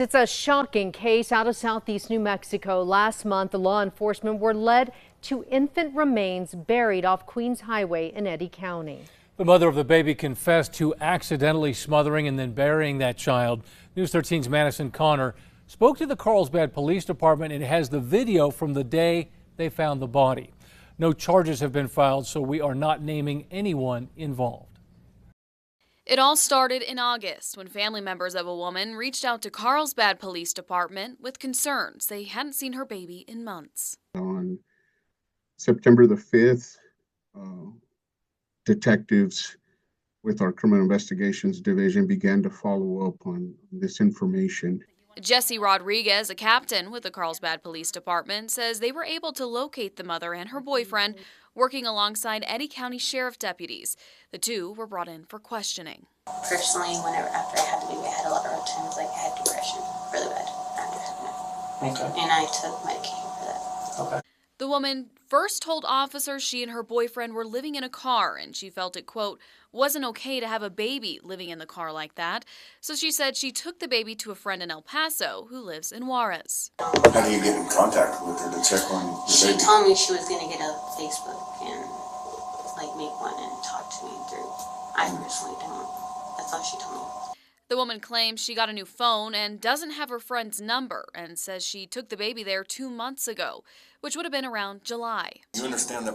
It's a shocking case out of southeast New Mexico. Last month, law enforcement were led to infant remains buried off Queens Highway in Eddy County. The mother of the baby confessed to accidentally smothering and then burying that child. News 13's Madison Connor spoke to the Carlsbad Police Department and has the video from the day they found the body. No charges have been filed, so we are not naming anyone involved. It all started in August when family members of a woman reached out to Carlsbad Police Department with concerns they hadn't seen her baby in months. On September the 5th, detectives with our Criminal Investigations Division began to follow up on this information. Jesse Rodriguez, a captain with the Carlsbad Police Department, says they were able to locate the mother and her boyfriend working alongside Eddy County Sheriff deputies. The two were brought in for questioning. Personally, after I had the baby, I had a lot of routines, like I had depression really bad after having it. Okay. And I took medication for that. Okay. The woman first told officers she and her boyfriend were living in a car and she felt it, quote, wasn't okay to have a baby living in the car like that. So she said she took the baby to a friend in El Paso who lives in Juarez. How do you get in contact with her to check on the baby? She told me she was going to get a Facebook and make one and talk to me through. I personally don't. That's all she told me. The woman claims she got a new phone and doesn't have her friend's number and says she took the baby there 2 months ago, which would have been around July. You understand that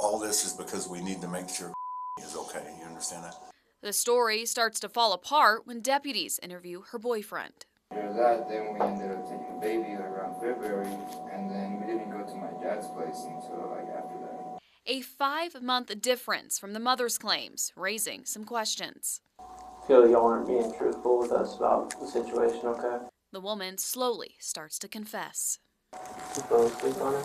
all this is because we need to make sure is okay. You understand that? The story starts to fall apart when deputies interview her boyfriend. After that, then we ended up taking the baby around February, and then we didn't go to my dad's place until after that. A 5-month difference from the mother's claims, raising some questions. Feel like y'all aren't being truthful with us about the situation, okay? The woman slowly starts to confess. You fell asleep on her?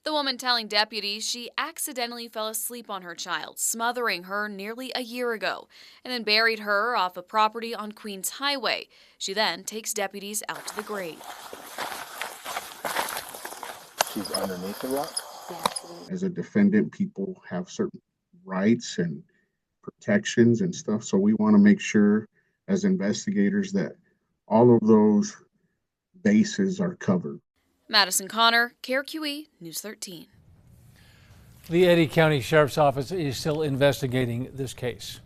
The woman telling deputies she accidentally fell asleep on her child, smothering her nearly a year ago, and then buried her off a property on Queens Highway. She then takes deputies out to the grave. She's underneath the rock? As a defendant, people have certain rights and protections and stuff, so we want to make sure as investigators that all of those bases are covered. Madison Connor, KRQE, News 13. The Eddy County Sheriff's Office is still investigating this case.